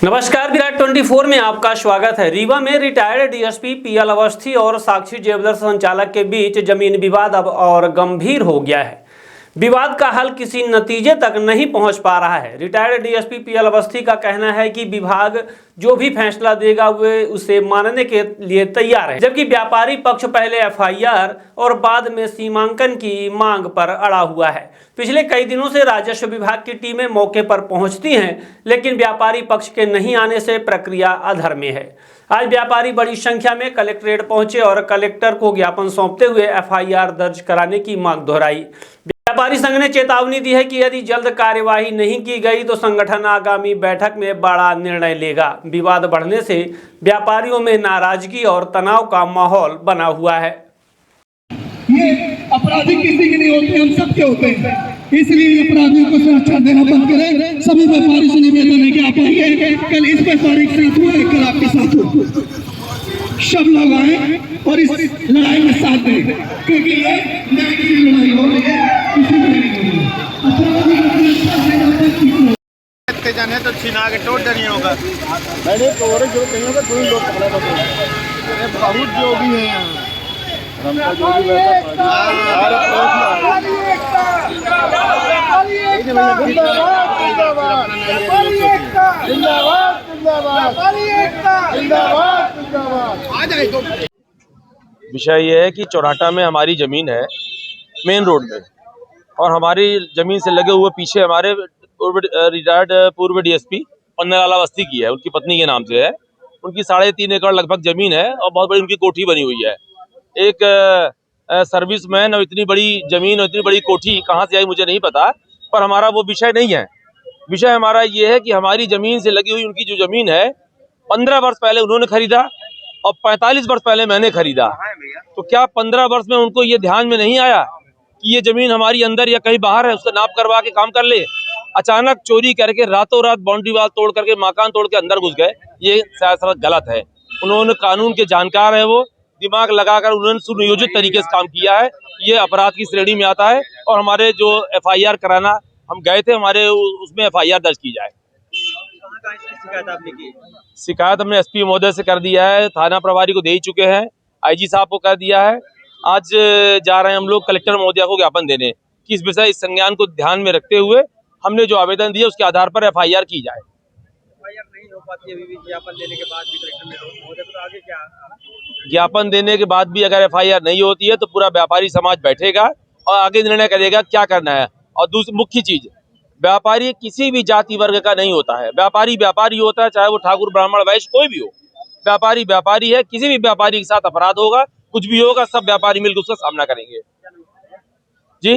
नमस्कार, विराट 24 में आपका स्वागत है। रीवा में रिटायर्ड डीएसपी पीएल अवस्थी और साक्षी ज्वेलर्स संचालक के बीच जमीन विवाद अब और गंभीर हो गया है। विवाद का हल किसी नतीजे तक नहीं पहुंच पा रहा है। रिटायर्ड डीएसपी पीएल अवस्थी का कहना है कि विभाग जो भी फैसला देगा वे उसे मानने के लिए तैयार है, जबकि व्यापारी पक्ष पहले एफआईआर और बाद में सीमांकन की मांग पर अड़ा हुआ है। पिछले कई दिनों से राजस्व विभाग की टीमें मौके पर पहुंचती हैं, लेकिन व्यापारी पक्ष के नहीं आने से प्रक्रिया अधर में है। आज व्यापारी बड़ी संख्या में कलेक्ट्रेट पहुंचे और कलेक्टर को ज्ञापन सौंपते हुए एफआईआर दर्ज कराने की मांग दोहराई। व्यापारी संघ ने चेतावनी दी है कि यदि जल्द कार्यवाही नहीं की गई तो संगठन आगामी बैठक में बड़ा निर्णय लेगा। विवाद बढ़ने से व्यापारियों में नाराजगी और तनाव का माहौल बना हुआ है। ये अपराधी किसी के नहीं होते, हम सबके होते हैं, इसलिए अपराधियों को सुरक्षा देना बंद करें। सभी व्यापारी से निवेदन है कि आप आइए, कल इस व्यापारी के साथ हुआ है, कल आपके साथ हो, सब लोग आए और इस लड़ाई में साथ दें, क्योंकि ये न्याय की लड़ाई हो रही है, किसी में नहीं हो रही है। अपराधी को सुरक्षा देना बंद करें। जाने तो छिना के टोट नहीं होगा। मैंने तो और जो नहीं होगा दो ही लोग पकड़ा था, बहुत जो भी है यहाँ विषय ये है कि चौराटा में हमारी जमीन है, मेन रोड में, और हमारी जमीन से लगे हुए पीछे हमारे रिटायर्ड पूर्व डीएसपी पन्नालाल अवस्थी की है, उनकी पत्नी के नाम से है। उनकी 3.5 एकड़ लगभग जमीन है और बहुत बड़ी उनकी कोठी बनी हुई है। एक सर्विसमैन और इतनी बड़ी जमीन और इतनी बड़ी कोठी कहाँ से आई मुझे नहीं पता, पर हमारा वो विषय नहीं है। विषय हमारा ये है कि हमारी जमीन से लगी हुई उनकी जो जमीन है 15 वर्ष पहले उन्होंने खरीदा और 45 वर्ष पहले मैंने खरीदा। तो क्या 15 वर्ष में उनको ये ध्यान में नहीं आया कि ये जमीन हमारी अंदर या कहीं बाहर है, उसका नाप करवा के काम कर ले? अचानक चोरी करके रातों रात बाउंड्री वाल तोड़ करके मकान तोड़ के अंदर घुस गए, ये सरासर गलत है। उन्होंने कानून के जानकार है, वो दिमाग लगाकर उन्होंने सुनियोजित तरीके से काम किया है। ये अपराध की श्रेणी में आता है और हमारे जो एफआईआर कराना हम गए थे, हमारे उसमें एफआईआर दर्ज की जाए। शिकायत आपने की? शिकायत हमने एसपी महोदय से कर दिया है, थाना प्रभारी को दे ही चुके हैं, आईजी साहब को कर दिया है। आज जा रहे हैं हम लोग कलेक्टर महोदय को ज्ञापन देने कि इस विषय इस संज्ञान को ध्यान में रखते हुए हमने जो आवेदन दिया उसके आधार पर एफआईआर की जाए। एफआईआर नहीं हो पाती अभी भी ज्ञापन देने के बाद भी कलेक्टर महोदय, तो आगे क्या? ज्ञापन देने के बाद भी अगर एफआईआर नहीं होती है तो पूरा व्यापारी समाज बैठेगा और आगे निर्णय करेगा क्या करना है। और दूसरी मुख्य चीज, व्यापारी किसी भी जाति वर्ग का नहीं होता है। व्यापारी व्यापारी होता है, चाहे वो ठाकुर ब्राह्मण वैश्य कोई भी हो। व्यापारी व्यापारी है, किसी भी व्यापारी के साथ अपराध होगा, कुछ भी होगा, सब व्यापारी मिलकर उसका सामना करेंगे। जी।